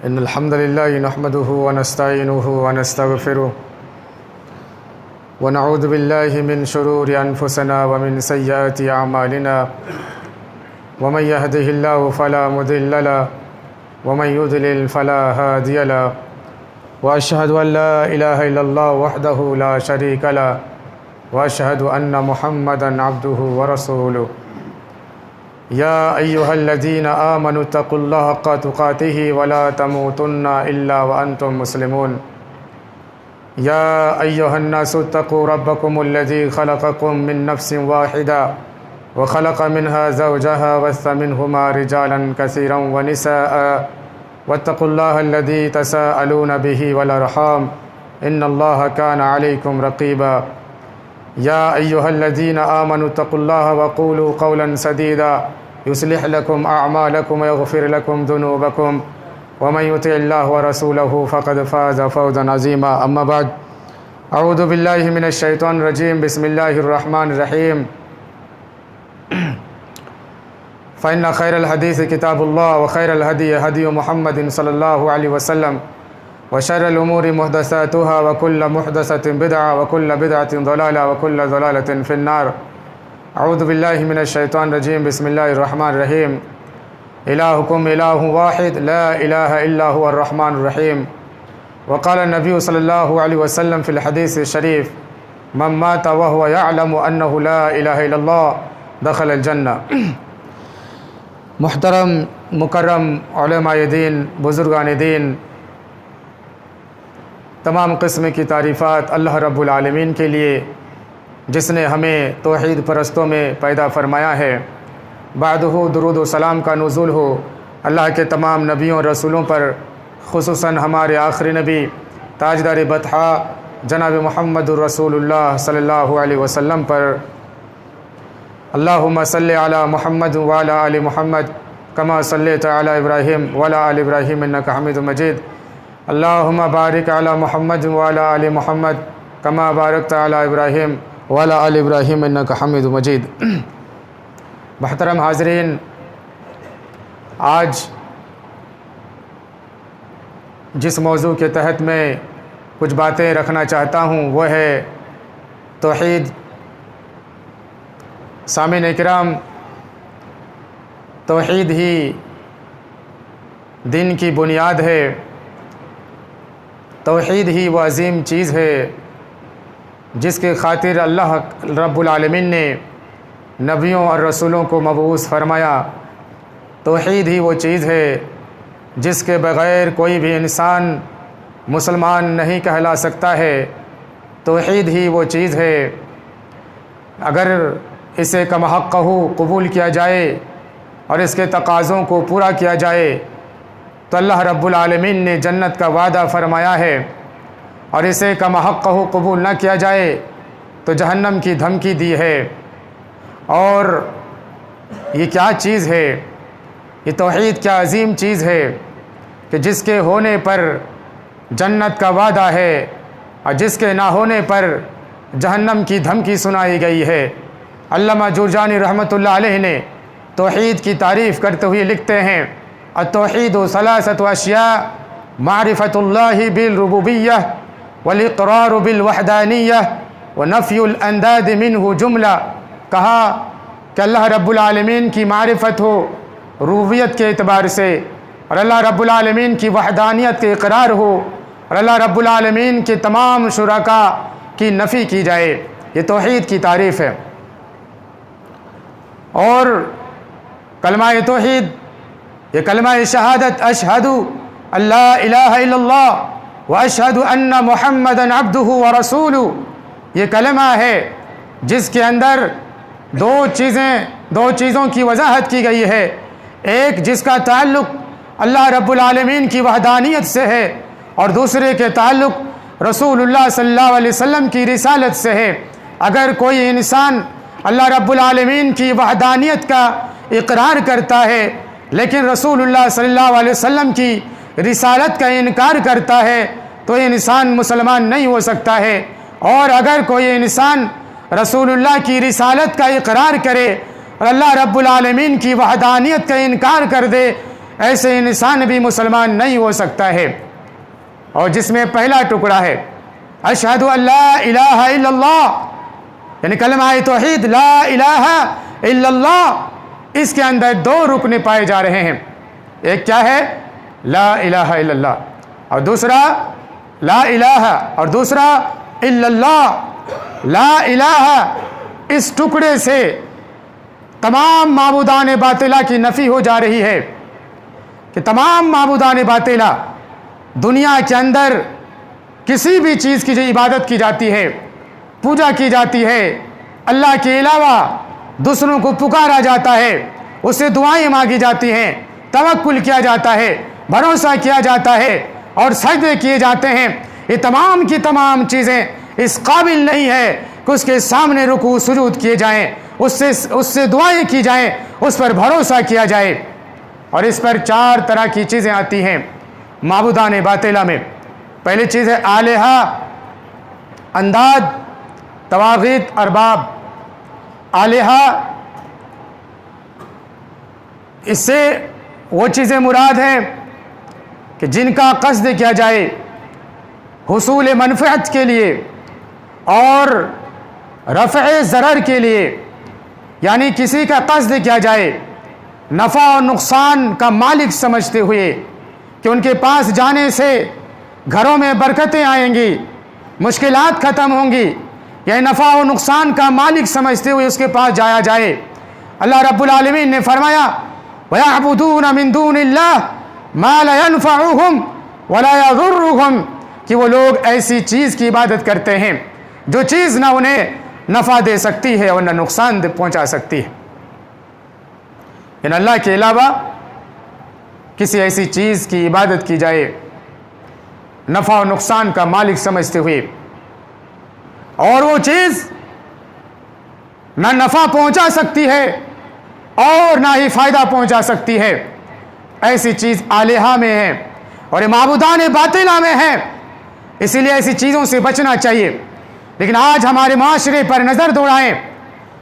إن الحمد لله نحمده ونستعينه ونستغفره ونعوذ بالله من شرور أنفسنا ومن سيئات أعمالنا ومن يهده الله فلا مضل له ومن يضلل فلا هادي له وأشهد أن لا إله إلا الله وحده لا شريك له وأشهد أن محمدًا عبده ورسوله يا أيها الذين آمنوا اتقوا الله حق تقاته ولا تموتن إلا وأنتم مسلمون يا أيها الناس اتقوا ربكم الذي خلقكم من نفس واحدة وخلق منها زوجها وبث منهما رجالا كثيرا ونساء واتقوا الله الذي تساءلون به والأرحام إن الله كان عليكم رقيبا يا أيها الذين آمنوا اتقوا الله وقولوا قولا سديدا يصلح لكم أعمالكم ويغفر لكم ذنوبكم ومن يطع الله ورسوله فقد فاز فوزا عظيما أما بعد أعوذ بالله من الشيطان الرجيم بسم الله الرحمن الرحيم فإن خير الحديث كتاب الله وخير الهدي هدي محمد صلى الله عليه وسلم وشر الأمور محدثاتها وكل محدثة بدعة وكل بدعة ضلالة وكل ضلالة في النار أعوذ بالله من الشيطان الرجيم بسم الله الرحمن الرحيم إلهكم إله واحد لا إله إلا هو الرحمن الرحيم وقال النبي صلى الله عليه وسلم في الحديث الشريف من مات وهو يعلم أنه لا إله إلا الله دخل الجنة محترم مکرم علماء دین بزرگان دین، تمام قسم کی تعریفات اللہ رب العالمین کے لیے جس نے ہمیں توحید پرستوں میں پیدا فرمایا ہے۔ بعدہ درود و سلام کا نزول ہو اللہ کے تمام نبیوں اور رسولوں پر، خصوصاً ہمارے آخری نبی تاجدار بطحا جناب محمد الرسول اللہ صلی اللہ علیہ وسلم پر۔ اللہم صلی علی محمد وعلی آل محمد کما صلیت علی ابراہیم وعلی آل ابراہیم انک حمید مجید۔ اللہم بارک علی محمد وعلی آل محمد کما بارکت علی ابراہیم وعلی آل ابراہیم انک حمید مجید۔ محترم حاضرین، آج جس موضوع کے تحت میں کچھ باتیں رکھنا چاہتا ہوں وہ ہے توحید۔ سامعین کرام، توحید ہی دین کی بنیاد ہے، توحید ہی وہ عظیم چیز ہے جس کے خاطر اللہ رب العالمین نے نبیوں اور رسولوں کو مبعوث فرمایا۔ توحید ہی وہ چیز ہے جس کے بغیر کوئی بھی انسان مسلمان نہیں کہلا سکتا ہے۔ توحید ہی وہ چیز ہے اگر اسے کم حق قبول کیا جائے اور اس کے تقاضوں کو پورا کیا جائے تو اللہ رب العالمین نے جنت کا وعدہ فرمایا ہے، اور اسے کم حق قبول نہ کیا جائے تو جہنم کی دھمکی دی ہے۔ اور یہ کیا چیز ہے؟ یہ توحید کیا عظیم چیز ہے کہ جس کے ہونے پر جنت کا وعدہ ہے اور جس کے نہ ہونے پر جہنم کی دھمکی سنائی گئی ہے۔ علامہ جرجانی رحمۃ اللہ علیہ نے توحید کی تعریف کرتے ہوئے لکھتے ہیں: التوحید ثلاثۃ اشیاء، معرفۃ اللہ بالربوبیہ والاقرار بالوحدانیہ ونفی الانداد منہ جملہ۔ کہا کہ اللہ رب العالمین کی معرفت ہو ربوبیت کے اعتبار سے، اور اللہ رب العالمین کی وحدانیت کے اقرار ہو، اور اللہ رب العالمین کے تمام شرکاء کی نفی کی جائے۔ یہ توحید کی تعریف ہے۔ اور کلمہ توحید، یہ کلمہ شہادت اشہد ان لا الہ الا اللہ واشہد ان محمدً عبدہ ورسولہ، یہ کلمہ ہے جس کے اندر دو چیزوں کی وضاحت کی گئی ہے۔ ایک جس کا تعلق اللہ رب العالمین کی وحدانیت سے ہے، اور دوسرے کے تعلق رسول اللہ صلی اللہ علیہ وسلم کی رسالت سے ہے۔ اگر کوئی انسان اللہ رب العالمین کی وحدانیت کا اقرار کرتا ہے لیکن رسول اللہ صلی اللہ علیہ وسلم کی رسالت کا انکار کرتا ہے تو یہ انسان مسلمان نہیں ہو سکتا ہے۔ اور اگر کوئی انسان رسول اللہ کی رسالت کا اقرار کرے اور اللہ رب العالمین کی وحدانیت کا انکار کر دے، ایسے انسان بھی مسلمان نہیں ہو سکتا ہے، اور جس میں پہلا ٹکڑا ہے اشہد ان لا الہ الا اللہ، یعنی کلمہ توحید لا الہ الا اللہ، اس کے اندر دو رکن پائے جا رہے ہیں۔ ایک کیا ہے؟ لا الہ الا اللہ، اور دوسرا لا الہ، اور دوسرا الا اللہ۔ لا الہ، اس ٹکڑے سے تمام معبودان باطلہ کی نفی ہو جا رہی ہے کہ تمام معبودان باطلہ دنیا کے اندر کسی بھی چیز کی جو عبادت کی جاتی ہے، پوجا کی جاتی ہے، اللہ کے علاوہ دوسروں کو پکارا جاتا ہے، اس سے دعائیں مانگی جاتی ہیں، توکل کیا جاتا ہے، بھروسہ کیا جاتا ہے، اور سجدے کیے جاتے ہیں، یہ تمام کی تمام چیزیں اس قابل نہیں ہے کہ اس کے سامنے رکوع سجود کیے جائیں، اس سے دعائیں کی جائیں، اس پر بھروسہ کیا جائے۔ اور اس پر 4 طرح کی چیزیں آتی ہیں معبودان باطلہ میں۔ پہلی چیز ہے آلہہ، انداد، طواغیت، ارباب۔ آلہہ، اس سے وہ چیزیں مراد ہیں کہ جن کا قصد کیا جائے حصول منفعت کے لیے اور رفع ضرر کے لیے، یعنی کسی کا قصد کیا جائے نفع اور نقصان کا مالک سمجھتے ہوئے کہ ان کے پاس جانے سے گھروں میں برکتیں آئیں گی، مشکلات ختم ہوں گی، یہ نفع و نقصان کا مالک سمجھتے ہوئے اس کے پاس جایا جائے۔ اللہ رب العالمین نے فرمایا وَيَعْبُدُونَ مِن دُونِ اللَّهِ مَا لَا يَنْفَعُهُمْ وَلَا يَضُرُّهُمْ، کہ وہ لوگ ایسی چیز کی عبادت کرتے ہیں جو چیز نہ انہیں نفع دے سکتی ہے اور نہ نقصان پہنچا سکتی ہے۔ ان اللہ کے علاوہ کسی ایسی چیز کی عبادت کی جائے نفع و نقصان کا مالک سمجھتے ہوئے، اور وہ چیز نہ نفع پہنچا سکتی ہے اور نہ ہی فائدہ پہنچا سکتی ہے، ایسی چیز آلہہ میں ہے اور معبودان باطلہ میں ہے۔ اسی لیے ایسی چیزوں سے بچنا چاہیے۔ لیکن آج ہمارے معاشرے پر نظر دوڑائیں،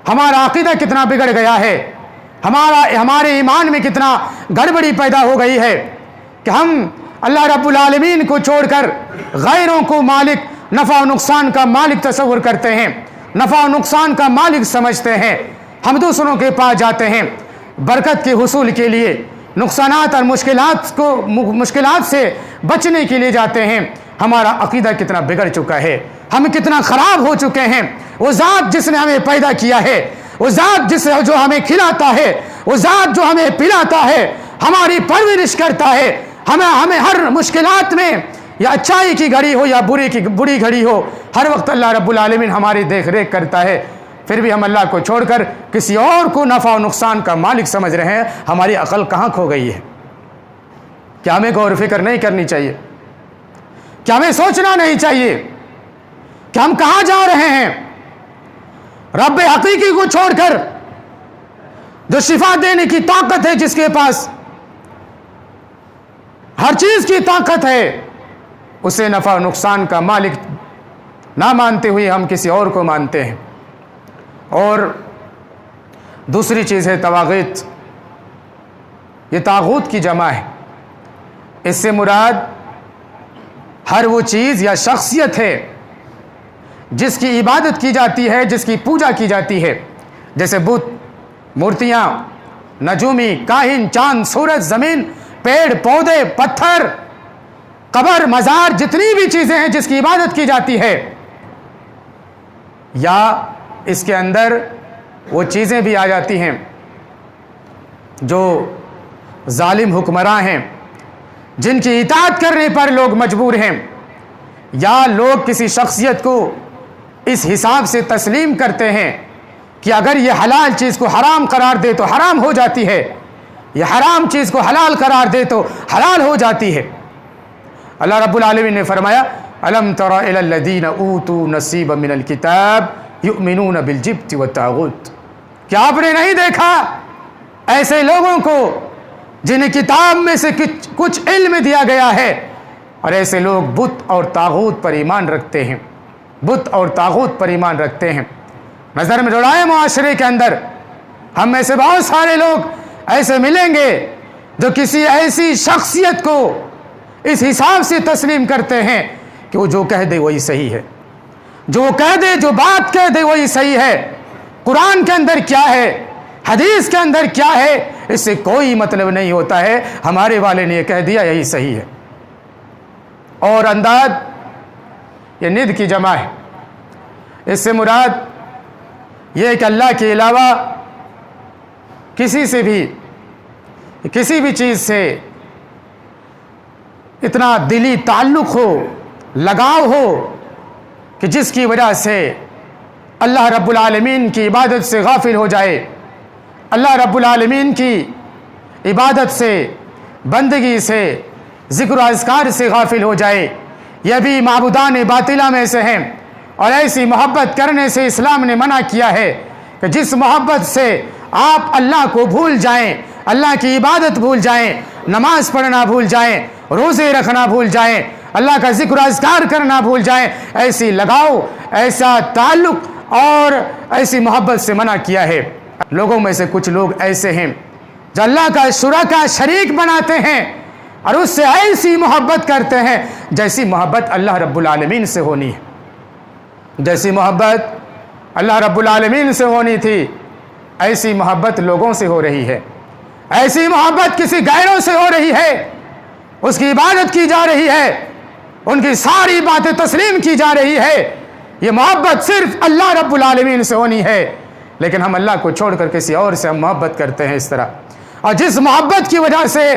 ہمارا عقیدہ کتنا بگڑ گیا ہے، ہمارے ایمان میں کتنا گڑبڑی پیدا ہو گئی ہے کہ ہم اللہ رب العالمین کو چھوڑ کر غیروں کو مالک، نفع و نقصان کا مالک تصور کرتے ہیں، نفع و نقصان کا مالک سمجھتے ہیں۔ ہم دوسروں کے پاس جاتے ہیں برکت کے حصول کے لیے، نقصانات اور مشکلات سے بچنے کے لیے جاتے ہیں۔ ہمارا عقیدہ کتنا بگڑ چکا ہے، ہم کتنا خراب ہو چکے ہیں۔ وہ ذات جس نے ہمیں پیدا کیا ہے، وہ ذات جو ہمیں کھلاتا ہے، وہ ذات جو ہمیں پلاتا ہے، ہماری پرورش کرتا ہے، ہمیں ہر مشکلات میں، یا اچھائی کی گھڑی ہو یا بری گھڑی ہو، ہر وقت اللہ رب العالمین ہماری دیکھ ریکھ کرتا ہے۔ پھر بھی ہم اللہ کو چھوڑ کر کسی اور کو نفع و نقصان کا مالک سمجھ رہے ہیں۔ ہماری عقل کہاں کھو گئی ہے؟ کیا ہمیں غور و فکر نہیں کرنی چاہیے؟ کیا ہمیں سوچنا نہیں چاہیے کہ ہم کہاں جا رہے ہیں؟ رب حقیقی کو چھوڑ کر، جو شفا دینے کی طاقت ہے، جس کے پاس ہر چیز کی طاقت ہے، اسے نفع و نقصان کا مالک نہ مانتے ہوئے ہم کسی اور کو مانتے ہیں۔ اور دوسری چیز ہے طواغیت، یہ طاغوت کی جمع ہے۔ اس سے مراد ہر وہ چیز یا شخصیت ہے جس کی عبادت کی جاتی ہے، جس کی پوجا کی جاتی ہے، جیسے بت، مورتیاں، نجومی، کاہن، چاند، سورج، زمین، پیڑ، پودے، پتھر، قبر، مزار، جتنی بھی چیزیں ہیں جس کی عبادت کی جاتی ہے، یا اس کے اندر وہ چیزیں بھی آ جاتی ہیں جو ظالم حکمراں ہیں، جن کی اطاعت کرنے پر لوگ مجبور ہیں، یا لوگ کسی شخصیت کو اس حساب سے تسلیم کرتے ہیں کہ اگر یہ حلال چیز کو حرام قرار دے تو حرام ہو جاتی ہے، یہ حرام چیز کو حلال قرار دے تو حلال ہو جاتی ہے۔ اللہ رب العالمین نے فرمایا الم تر الی الذین اوتوا نصیبا من الکتاب یؤمنون بالجبت والطاغوت، کیا آپ نے نہیں دیکھا ایسے لوگوں کو جنہیں کتاب میں سے کچھ علم دیا گیا ہے، اور ایسے لوگ بت اور طاغوت پر ایمان رکھتے ہیں، بت اور طاغوت پر ایمان رکھتے ہیں۔ نظر میں دوڑائے معاشرے کے اندر ہم میں سے بہت سارے لوگ ایسے ملیں گے جو کسی ایسی شخصیت کو اس حساب سے تسلیم کرتے ہیں کہ وہ جو کہہ دے وہی صحیح ہے، جو کہہ دے، جو بات کہہ دے وہی صحیح ہے، قرآن کے اندر کیا ہے، حدیث کے اندر کیا ہے، اس سے کوئی مطلب نہیں ہوتا ہے، ہمارے والے نے یہ کہہ دیا یہی صحیح ہے۔ اور انداد یہ ند کی جمع ہے، اس سے مراد یہ کہ اللہ کے علاوہ کسی سے بھی کسی بھی چیز سے اتنا دلی تعلق ہو، لگاؤ ہو کہ جس کی وجہ سے اللہ رب العالمین کی عبادت سے غافل ہو جائے، اللہ رب العالمین کی عبادت سے، بندگی سے، ذکر و اذکار سے غافل ہو جائے، یہ بھی معبودان باطلہ میں سے ہیں۔ اور ایسی محبت کرنے سے اسلام نے منع کیا ہے کہ جس محبت سے آپ اللہ کو بھول جائیں، اللہ کی عبادت بھول جائیں، نماز پڑھنا بھول جائیں، روزے رکھنا بھول جائیں، اللہ کا ذکر و اذکار کرنا بھول جائیں، ایسی لگاؤ، ایسا تعلق اور ایسی محبت سے منع کیا ہے۔ لوگوں میں سے کچھ لوگ ایسے ہیں جو اللہ کا شرکا شریک بناتے ہیں اور اس سے ایسی محبت کرتے ہیں جیسی محبت اللہ رب العالمین سے ہونی ہے، جیسی محبت اللہ رب العالمین سے ہونی تھی ایسی محبت لوگوں سے ہو رہی ہے، ایسی محبت کسی غیروں سے ہو رہی ہے، اس کی عبادت کی جا رہی ہے، ان کی ساری باتیں تسلیم کی جا رہی ہے۔ یہ محبت صرف اللہ رب العالمین سے ہونی ہے، لیکن ہم اللہ کو چھوڑ کر کسی اور سے ہم محبت کرتے ہیں اس طرح، اور جس محبت کی وجہ سے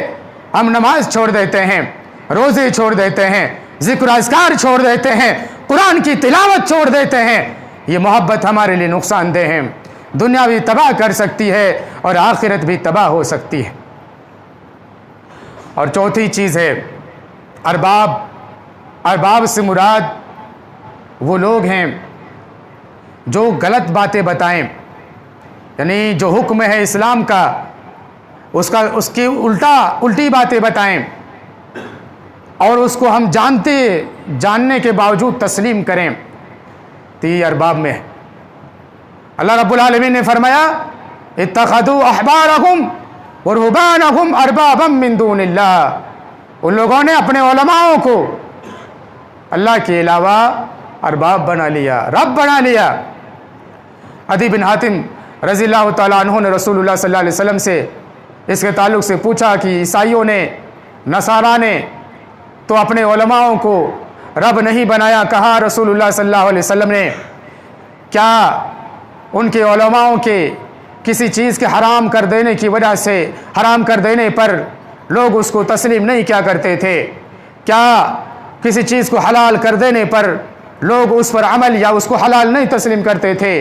ہم نماز چھوڑ دیتے ہیں، روزے چھوڑ دیتے ہیں، ذکر و اذکار چھوڑ دیتے ہیں، قرآن کی تلاوت چھوڑ دیتے ہیں، یہ محبت ہمارے لیے نقصان دہ ہے، دنیا بھی تباہ کر سکتی ہے اور آخرت بھی تباہ ہو سکتی ہے۔ اور چوتھی چیز ہے ارباب۔ ارباب سے مراد وہ لوگ ہیں جو غلط باتیں بتائیں، یعنی جو حکم ہے اسلام کا اس کی الٹی باتیں بتائیں اور اس کو ہم جاننے کے باوجود تسلیم کریں، تو یہ ارباب میں ہے۔ اللہ رب العالمین نے فرمایا اتخذوا احبارهم ورهبانهم اربابا من دون اللہ، ان لوگوں نے اپنے علماءوں کو اللہ کے علاوہ ارباب بنا لیا، رب بنا لیا۔ عدی بن حاتم رضی اللہ تعالیٰ عنہ نے رسول اللہ صلی اللہ علیہ وسلم سے اس کے تعلق سے پوچھا کہ عیسائیوں نے، نصارہ نے تو اپنے علماءوں کو رب نہیں بنایا، کہا رسول اللہ صلی اللہ علیہ وسلم نے کیا ان کے علماءوں کے کسی چیز کے حرام کر دینے کی وجہ سے، حرام کر دینے پر لوگ اس کو تسلیم نہیں کیا کرتے تھے؟ کیا کسی چیز کو حلال کر دینے پر لوگ اس پر عمل یا اس کو حلال نہیں تسلیم کرتے تھے؟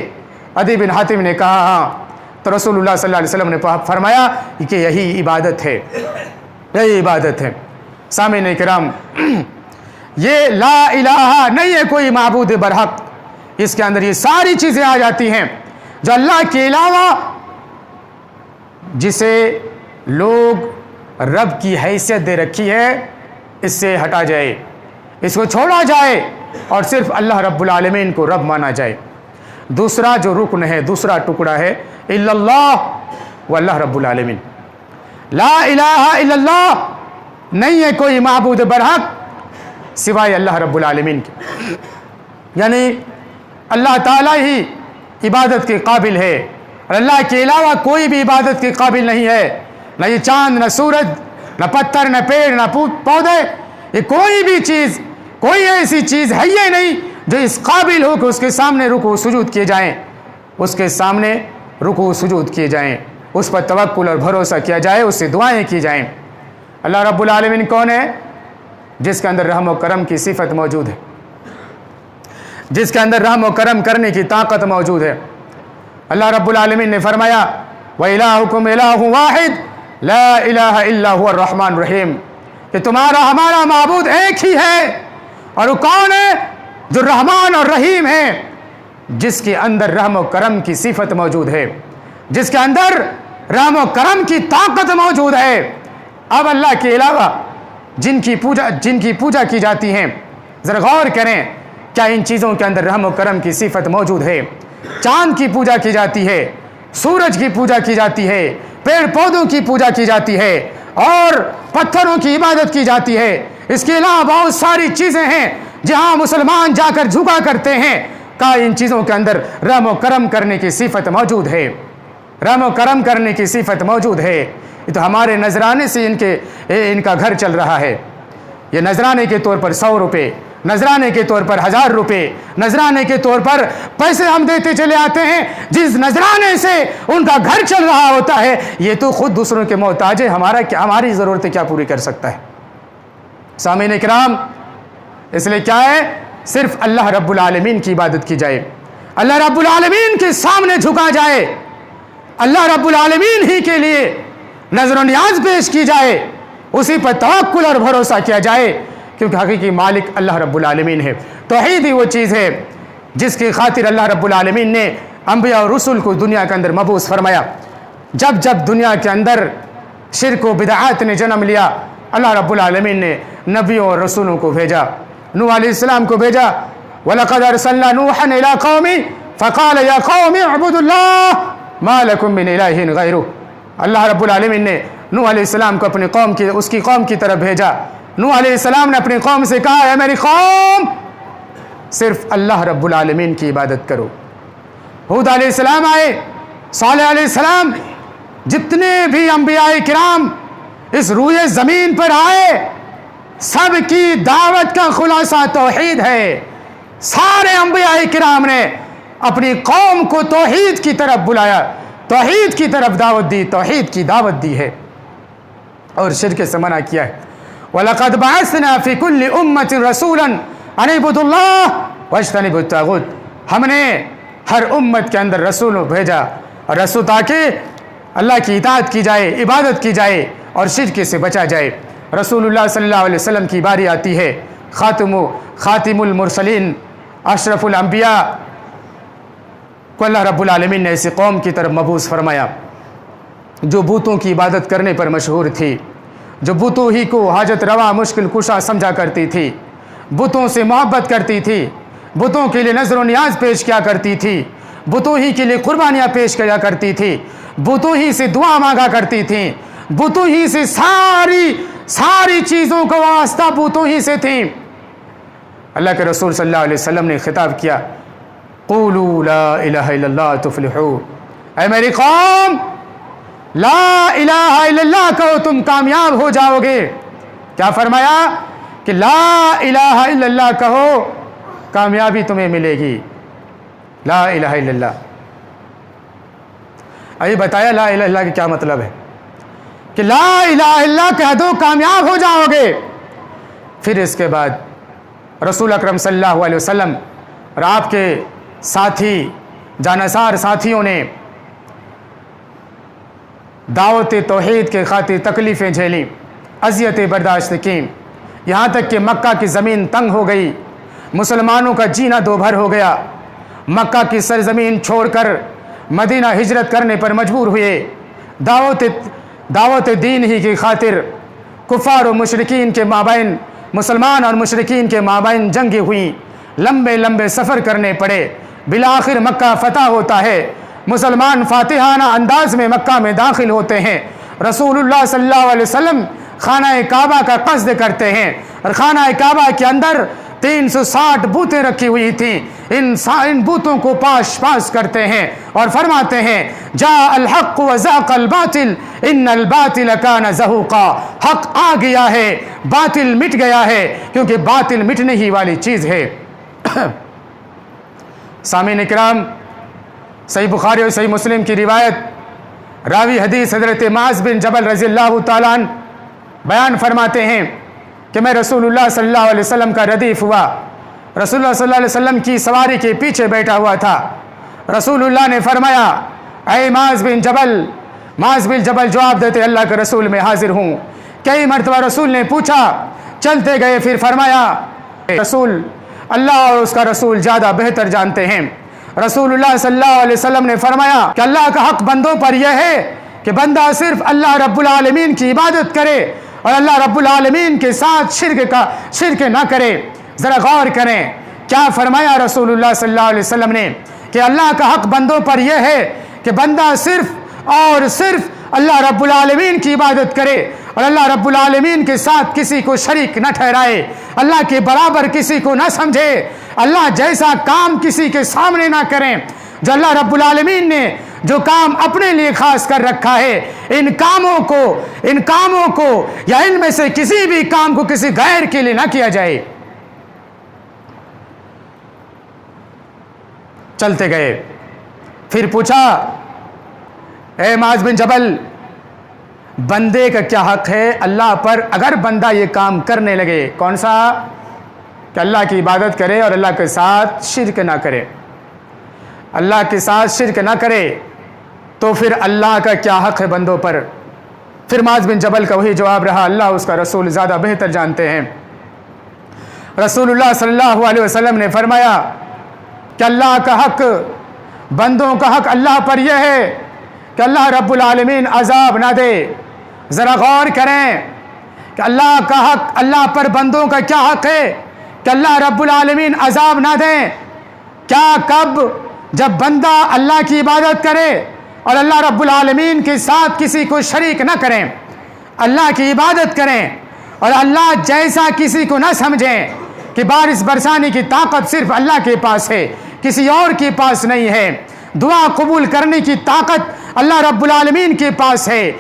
عدی بن حاتم نے کہا ہاں۔ تو رسول اللہ صلی اللہ علیہ وسلم نے فرمایا کہ یہی عبادت ہے، یہی عبادت ہے۔ سامعین کرام، یہ لا الہ نہیں ہے کوئی معبود برحق، اس کے اندر یہ ساری چیزیں آ جاتی ہیں جو اللہ کے علاوہ جسے لوگ رب کی حیثیت دے رکھی ہے، اس سے ہٹا جائے، اس کو چھوڑا جائے اور صرف اللہ رب العالمین کو رب مانا جائے۔ دوسرا جو رکن ہے، دوسرا ٹکڑا ہے الا اللہ و اللہ رب العالمین۔ لا الہ الا اللہ، نہیں ہے کوئی معبود برحق سوائے اللہ رب العالمین کے، یعنی اللہ تعالیٰ ہی عبادت کے قابل ہے، اور اللہ کے علاوہ کوئی بھی عبادت کے قابل نہیں ہے، نہ یہ چاند، نہ سورج، نہ پتھر، نہ پیڑ، نہ پودے، یہ کوئی بھی چیز، کوئی ایسی چیز ہے ہی نہیں جو اس قابل ہو کہ اس کے سامنے رکوع سجود کیے جائیں، اس کے سامنے رکوع سجود کیے جائیں، اس پر توکل اور بھروسہ کیا جائے، اس سے دعائیں کی جائیں۔ اللہ رب العالمین کون ہے؟ جس کے اندر رحم و کرم کی صفت موجود ہے، جس کے اندر رحم و کرم کرنے کی طاقت موجود ہے۔ اللہ رب العالمین نے فرمایا وَإِلَٰهُكُمْ إِلَٰهٌ وَاحِدٌ لَا إِلَٰهَ إِلَّا هُوَ الرَّحْمَٰنُ الرَّحِيمُ، کہ تمہارا ہمارا معبود ایک ہی ہے، اور وہ کون ہے؟ جو رحمان اور رحیم ہے، جس کے اندر رحم و کرم کی صفت موجود ہے، جس کے اندر رحم و کرم کی طاقت موجود ہے۔ اب اللہ کے علاوہ جن کی پوجا کی جاتی ہے، ذرا غور کریں، کیا ان چیزوں کے اندر رحم و کرم کی صفت موجود ہے؟ چاند کی پوجا کی جاتی ہے، سورج کی پوجا کی جاتی ہے، پیڑ پودوں کی پوجا کی جاتی ہے، اور پتھروں کی عبادت کی جاتی ہے۔ اس کے علاوہ بہت ساری چیزیں ہیں جہاں مسلمان جا کر جھکا کرتے ہیں، کہ ان چیزوں کے اندر رحم و کرم کرنے کی صفت موجود ہے، رحم و کرم کرنے کی صفت موجود ہے۔ یہ تو ہمارے نذرانے سے ان کا گھر چل رہا ہے۔ یہ نذرانے کے طور پر 100 روپے، نذرانے کے طور پر 1000 روپے، نذرانے کے طور پر پیسے ہم دیتے چلے آتے ہیں، جس نذرانے سے ان کا گھر چل رہا ہوتا ہے، یہ تو خود دوسروں کے محتاج ہے، ہماری ضرورتیں کیا پوری کر سکتا ہے؟ سامعین کرام، اس لیے کیا ہے؟ صرف اللہ رب العالمین کی عبادت کی جائے، اللہ رب العالمین کے سامنے جھکا جائے، اللہ رب العالمین ہی کے لیے نظر و نیاز پیش کی جائے، اسی پر توکل اور بھروسہ کیا جائے، کیونکہ حقیقی مالک اللہ رب العالمین ہے۔ توحید ہی وہ چیز ہے جس کی خاطر اللہ رب العالمین نے انبیاء اور رسول کو دنیا کے اندر مبعوث فرمایا۔ جب جب دنیا کے اندر شرک و بدعات نے جنم لیا، اللہ رب العالمین نے نبیوں اور رسولوں کو بھیجا۔ نوح علیہ السلام کو بھیجا، وَلَقَدْ أَرْسَلْنَا نُوحًا إِلَىٰ قَوْمِهِ فَقَالَ يَا قَوْمِ اعْبُدُوا اللَّهَ مَا لَكُم مِّنْ إِلَٰهٍ غَيْرُهُ۔ اللہ رب العالمین نے نوح علیہ السلام کو اس کی قوم کی طرف بھیجا۔ نوح علیہ السلام نے اپنی قوم سے کہا، اے میری قوم، صرف اللہ رب العالمین کی عبادت کرو۔ ہود علیہ السلام آئے، صالح علیہ السلام، جتنے بھی انبیاء کرام اس روئے زمین پر آئے، سب کی دعوت کا خلاصہ توحید ہے۔ سارے انبیاء کرام نے اپنی قوم کو توحید کی طرف بلایا، توحید کی طرف دعوت دی، توحید کی دعوت دی ہے، اور شرک سے منع کیا ہے۔ وَلَقَدْ بَعَثْنَا فِي كُلِّ أُمَّةٍ رَسُولًا أَنِ اعْبُدُوا اللَّهَ وَاجْتَنِبُوا الطَّاغُوتَ۔ ہم نے ہر امت کے اندر رسولوں بھیجا، اور رسول تاکہ اللہ کی اطاعت کی جائے، عبادت کی جائے، اور شرک سے بچا جائے۔ رسول اللہ صلی اللہ علیہ وسلم کی باری آتی ہے، خاتم المرسلین، اشرف الانبیاء کو اللہ رب العالمین نے ایسی قوم کی طرف مبعوث فرمایا جو بتوں کی عبادت کرنے پر مشہور تھی، جو بتوں ہی کو حاجت روا مشکل کشا سمجھا کرتی تھی، بتوں سے محبت کرتی تھی، بتوں کے لیے نظر و نیاز پیش کیا کرتی تھی، بتوں ہی کے لیے قربانیاں پیش کیا کرتی تھی، بتوں ہی سے دعا مانگا کرتی تھیں، بتوں ہی سے ساری چیزوں کا واسطہ بتوں ہی سے تھیں۔ اللہ کے رسول صلی اللہ علیہ وسلم نے خطاب کیا، قولوا لا الہ الا اللہ تفلحوا، اے میری قوم، لا الہ الا اللہ کہو تم کامیاب ہو جاؤ گے۔ کیا فرمایا؟ کہ لا الہ الا اللہ کہو کامیابی تمہیں ملے گی، لا الہ الا اللہ۔ ابھی بتایا لا الہ الا اللہ کا کیا مطلب ہے، کہ لا الہ الا اللہ کہہ دو کامیاب ہو جاؤ گے۔ پھر اس کے بعد رسول اکرم صلی اللہ علیہ وسلم اور آپ کے ساتھی جانصار ساتھیوں نے دعوت توحید کے خاطر تکلیفیں جھیلیں، اذیتیں برداشت کیں، یہاں تک کہ مکہ کی زمین تنگ ہو گئی، مسلمانوں کا جینا دو بھر ہو گیا، مکہ کی سرزمین چھوڑ کر مدینہ ہجرت کرنے پر مجبور ہوئے۔ دعوت دین ہی کی خاطر کفار و مشرکین کے مابین، مسلمان اور مشرکین کے مابین جنگیں ہوئیں، لمبے لمبے سفر کرنے پڑے، بالآخر مکہ فتح ہوتا ہے، مسلمان فاتحانہ انداز میں مکہ میں داخل ہوتے ہیں۔ رسول اللہ صلی اللہ علیہ وسلم خانہ کعبہ کا قصد کرتے ہیں، اور خانہ کعبہ کے اندر 360 بتیں رکھی ہوئی تھیں، ان بتوں کو پاس کرتے ہیں اور فرماتے ہیں، جاء الحق وزاق الباطل ان الباطل کان زہوقا، حق آ گیا ہے، باطل مٹ گیا ہے، کیونکہ باطل مٹنے ہی والی چیز ہے۔ سامعین اکرام، صحیح بخاری اور صحیح مسلم کی روایت، راوی حدیث حضرت معاذ بن جبل رضی اللہ تعالیٰ عنہ بیان فرماتے ہیں کہ میں رسول اللہ صلی اللہ علیہ وسلم کا ردیف ہوا، رسول اللہ صلی اللہ علیہ وسلم کی سواری کے پیچھے بیٹھا ہوا تھا۔ رسول اللہ نے فرمایا، اے معاذ بن جبل، معاذ بن جبل جواب دیتے، اللہ کے رسول میں حاضر ہوں۔ کئی مرتبہ رسول نے پوچھا، چلتے گئے، پھر فرمایا، رسول اللہ اور اس کا رسول زیادہ بہتر جانتے ہیں۔ رسول اللہ صلی اللہ علیہ وسلم نے فرمایا کہ اللہ کا حق بندوں پر یہ ہے کہ بندہ صرف اللہ رب العالمین کی عبادت کرے اور اللہ رب العالمین کے ساتھ شرک نہ کرے۔ ذرا غور کریں، کیا فرمایا رسول اللہ صلی اللہ علیہ وسلم نے کہ اللہ کا حق بندوں پر یہ ہے کہ بندہ صرف اور صرف اللہ رب العالمین کی عبادت کرے اور اللہ رب العالمین کے ساتھ کسی کو شریک نہ ٹھہرائے، اللہ کے برابر کسی کو نہ سمجھے، اللہ جیسا کام کسی کے سامنے نہ کریں۔ جو اللہ رب العالمین نے جو کام اپنے لیے خاص کر رکھا ہے، ان کاموں کو یا ان میں سے کسی بھی کام کو کسی غیر کے لیے نہ کیا جائے۔ چلتے گئے، پھر پوچھا اے معاذ بن جبل، بندے کا کیا حق ہے اللہ پر اگر بندہ یہ کام کرنے لگے؟ کون سا؟ کہ اللہ کی عبادت کرے اور اللہ کے ساتھ شرک نہ کرے، اللہ کے ساتھ شرک نہ کرے، تو پھر اللہ کا کیا حق ہے بندوں پر؟ پھر معاذ بن جبل کا وہی جواب رہا، اللہ اس کا رسول زیادہ بہتر جانتے ہیں۔ رسول اللہ صلی اللہ علیہ وسلم نے فرمایا کہ اللہ کا حق، بندوں کا حق اللہ پر یہ ہے کہ اللہ رب العالمین عذاب نہ دے۔ ذرا غور کریں کہ اللہ کا حق، اللہ پر بندوں کا کیا حق ہے کہ اللہ رب العالمین عذاب نہ دیں؟ کیا کب؟ جب بندہ اللہ کی عبادت کرے اور اللہ رب العالمین کے ساتھ کسی کو شریک نہ کریں، اللہ کی عبادت کریں اور اللہ جیسا کسی کو نہ سمجھیں کہ بارش برسانے کی طاقت صرف اللہ کے پاس ہے، کسی اور کے پاس نہیں ہے، دعا قبول کرنے کی طاقت اللہ رب العالمین کے پاس ہے،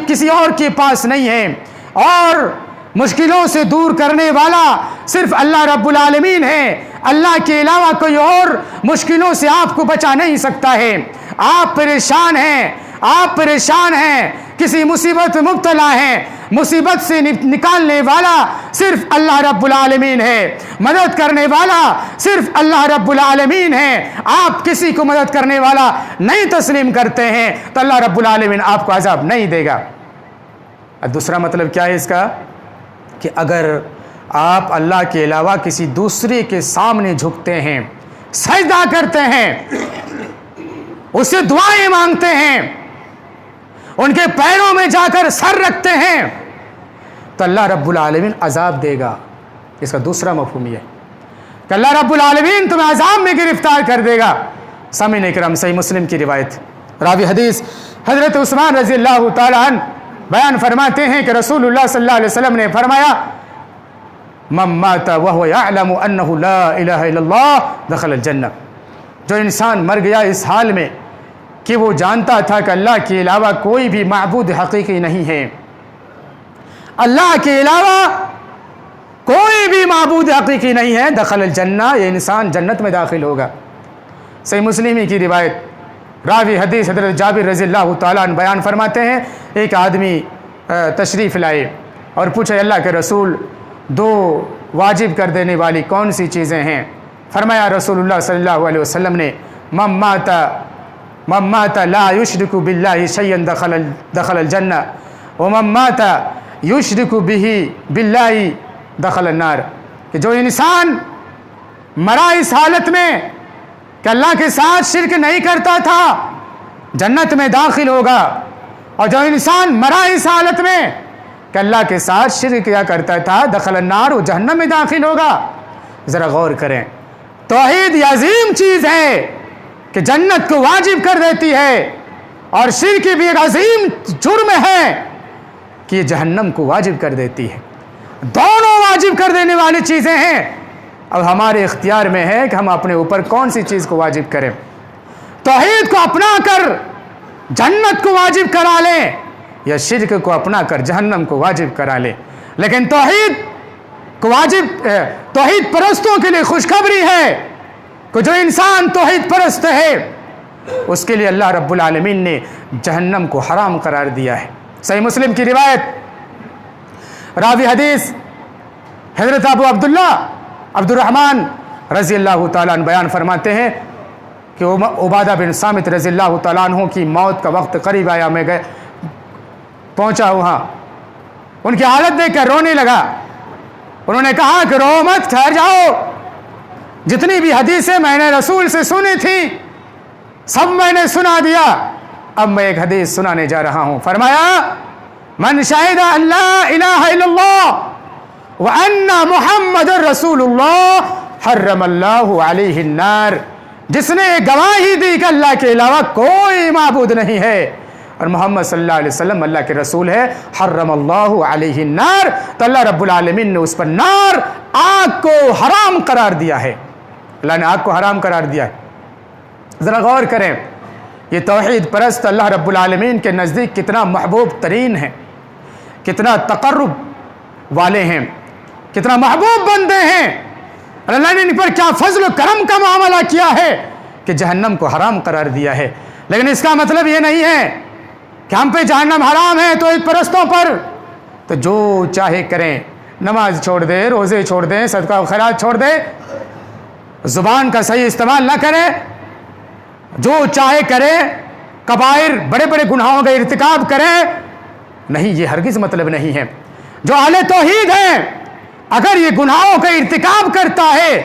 کسی اور کے پاس نہیں ہے، اور مشکلوں سے دور کرنے والا صرف اللہ رب العالمین ہے، اللہ کے علاوہ کوئی اور مشکلوں سے آپ کو بچا نہیں سکتا ہے۔ آپ پریشان ہیں، کسی مصیبت میں مبتلا ہیں، مصیبت سے نکالنے والا صرف اللہ رب العالمین ہے، مدد کرنے والا صرف اللہ رب العالمین ہے۔ آپ کسی کو مدد کرنے والا نہیں تسلیم کرتے ہیں تو اللہ رب العالمین آپ کو عذاب نہیں دے گا۔ دوسرا مطلب کیا ہے اس کا؟ کہ اگر آپ اللہ کے علاوہ کسی دوسرے کے سامنے جھکتے ہیں، سجدہ کرتے ہیں، اس سے دعائیں مانگتے ہیں، ان کے پیروں میں جا کر سر رکھتے ہیں، تو اللہ رب العالمین عذاب دے گا۔ اس کا دوسرا مفہوم یہ کہ اللہ رب العالمین تمہیں عذاب میں گرفتار کر دے گا۔ سامعین اکرام، صحیح مسلم کی روایت، راوی حدیث حضرت عثمان رضی اللہ تعالی عنہ بیان فرماتے ہیں کہ رسول اللہ صلی اللہ علیہ وسلم نے فرمایا، من مات وهو يعلم انه لا الہ الا اللہ دخل الجنہ۔ جو انسان مر گیا اس حال میں کہ وہ جانتا تھا کہ اللہ کے علاوہ کوئی بھی معبود حقیقی نہیں ہے، اللہ کے علاوہ کوئی بھی معبود حقیقی نہیں ہے، دخل الجنہ، یہ انسان جنت میں داخل ہوگا۔ صحیح مسلم کی روایت، راوی حدیث حضرت جابر رضی اللہ تعالیٰ عنہ بیان فرماتے ہیں، ایک آدمی تشریف لائے اور پوچھے اللہ کے رسول، دو واجب کر دینے والی کون سی چیزیں ہیں؟ فرمایا رسول اللہ صلی اللہ علیہ وسلم نے، من مات لا یشرک باللہ شیئا دخل الجنہ ومن مات یشرک بہ باللہ دخل النار۔ کہ جو انسان مرا اس حالت میں کہ اللہ کے ساتھ شرک نہیں کرتا تھا، جنت میں داخل ہوگا، اور جو انسان مرا اس حالت میں کہ اللہ کے ساتھ شرک کیا کرتا تھا، دخل النار، وہ جہنم میں داخل ہوگا۔ ذرا غور کریں، توحید یہ عظیم چیز ہے کہ جنت کو واجب کر دیتی ہے، اور شرک بھی ایک عظیم جرم ہے کہ یہ جہنم کو واجب کر دیتی ہے۔ دونوں واجب کر دینے والی چیزیں ہیں، اب ہمارے اختیار میں ہے کہ ہم اپنے اوپر کون سی چیز کو واجب کریں۔ توحید کو اپنا کر جنت کو واجب کرا لیں، یا شرک کو اپنا کر جہنم کو واجب کرا لیں۔ لیکن توحید کو توحید پرستوں کے لیے خوشخبری ہے کہ جو انسان توحید پرست ہے اس کے لیے اللہ رب العالمین نے جہنم کو حرام قرار دیا ہے۔ صحیح مسلم کی روایت، راوی حدیث حضرت ابو عبداللہ عبد الرحمن رضی اللہ تعالیٰ عنہ بیان فرماتے ہیں کہ عبادہ بن صامت رضی اللہ تعالیٰ عنہ کی موت کا وقت قریب آیا، میں پہنچا وہاں، ان کی حالت دیکھ کر رونے لگا۔ انہوں نے کہا کہ رو مت، ٹھہر جاؤ، جتنی بھی حدیثیں میں نے رسول سے سنی تھی سب میں نے سنا دیا، اب میں ایک حدیث سنانے جا رہا ہوں۔ فرمایا، من شہد ان لا الہ الا اللہ وان محمد رسول اللہ حرم اللہ علیہ النار۔ جس نے گواہی دی کہ اللہ کے علاوہ کوئی معبود نہیں ہے اور محمد صلی اللہ علیہ وسلم اللہ کے رسول ہے، حرم اللہ علیہ النار، تو اللہ رب العالمین نے اس پر نار، آگ کو حرام قرار دیا ہے، اللہ نے آگ کو حرام قرار دیا ہے۔ ذرا غور کریں، یہ توحید پرست اللہ رب العالمین کے نزدیک کتنا محبوب ترین ہیں، کتنا تقرب والے ہیں، کتنا محبوب بندے ہیں، اور اللہ نے ان پر کیا فضل و کرم کا معاملہ کیا ہے کہ جہنم کو حرام قرار دیا ہے۔ لیکن اس کا مطلب یہ نہیں ہے کہ ہم پہ جہنم حرام ہے توحید پرستوں پر تو جو چاہے کریں، نماز چھوڑ دے، روزے چھوڑ دیں، صدقہ و خیرات چھوڑ دے، زبان کا صحیح استعمال نہ کرے، جو چاہے کرے، کبائر بڑے بڑے گناہوں کا ارتکاب کرے، نہیں، یہ ہرگز مطلب نہیں ہے۔ جو اہل توحید ہیں اگر یہ گناہوں کا ارتکاب کرتا ہے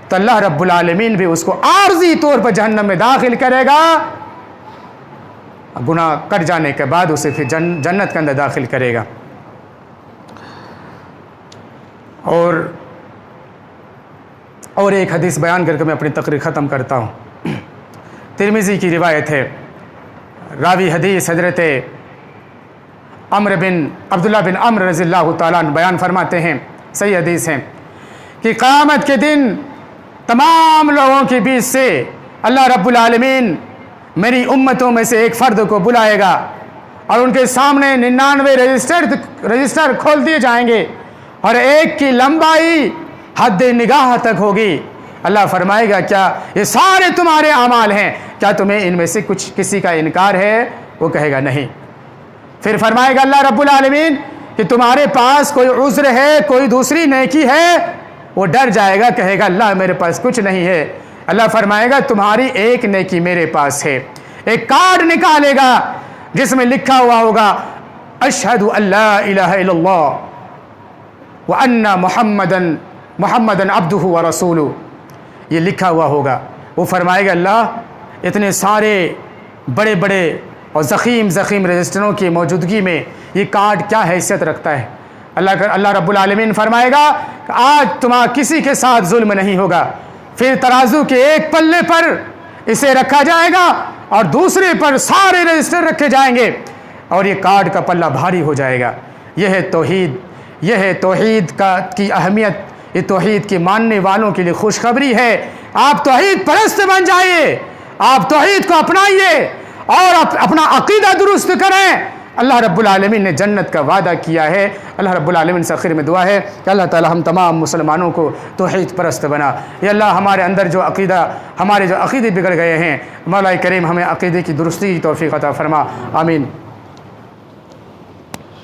تو اللہ رب العالمین بھی اس کو عارضی طور پر جہنم میں داخل کرے گا، گناہ کر جانے کے بعد اسے پھر جنت کے اندر داخل کرے گا۔ اور ایک حدیث بیان کر کے میں اپنی تقریر ختم کرتا ہوں۔ ترمذی کی روایت ہے، راوی حدیث حضرت عبداللہ بن عمر رضی اللہ تعالیٰ عنہ بیان فرماتے ہیں، صحیح حدیث ہے، کہ قیامت کے دن تمام لوگوں کے بیچ سے اللہ رب العالمین میری امتوں میں سے ایک فرد کو بلائے گا اور ان کے سامنے 99 رجسٹر کھول دیے جائیں گے اور ایک کی لمبائی حد نگاہ تک ہوگی۔ اللہ فرمائے گا کیا یہ سارے تمہارے اعمال ہیں، کیا تمہیں ان میں سے کسی کا انکار ہے؟ وہ کہے گا نہیں۔ پھر فرمائے گا اللہ رب العالمین کہ تمہارے پاس کوئی عذر ہے، کوئی دوسری نیکی ہے؟ وہ ڈر جائے گا، کہے گا اللہ میرے پاس کچھ نہیں ہے۔ اللہ فرمائے گا تمہاری ایک نیکی میرے پاس ہے۔ ایک کارڈ نکالے گا جس میں لکھا ہوا ہوگا اشہد ان لا الہ الا اللہ وان محمدن عبدہ ورسولہ، یہ لکھا ہوا ہوگا۔ وہ فرمائے گا اللہ اتنے سارے بڑے بڑے اور زخیم رجسٹروں کی موجودگی میں یہ کارڈ کیا حیثیت رکھتا ہے؟ اللہ رب العالمین فرمائے گا کہ آج تمہارا کسی کے ساتھ ظلم نہیں ہوگا۔ پھر ترازو کے ایک پلے پر اسے رکھا جائے گا اور دوسرے پر سارے رجسٹر رکھے جائیں گے اور یہ کارڈ کا پلہ بھاری ہو جائے گا۔ یہ ہے توحید، یہ ہے توحید کی اہمیت، یہ توحید کی ماننے والوں کے لیے خوشخبری ہے۔ آپ توحید پرست بن جائیے، آپ توحید کو اپنائیے اور اپنا عقیدہ درست کریں۔ اللہ رب العالمین نے جنت کا وعدہ کیا ہے۔ اللہ رب العالمین سے آخر میں دعا ہے کہ اللہ تعالی ہم تمام مسلمانوں کو توحید پرست بنا۔ یا اللہ ہمارے اندر ہمارے جو عقیدے بگڑ گئے ہیں، مولا کریم ہمیں عقیدے کی درستی کی توفیق عطا فرما، آمین۔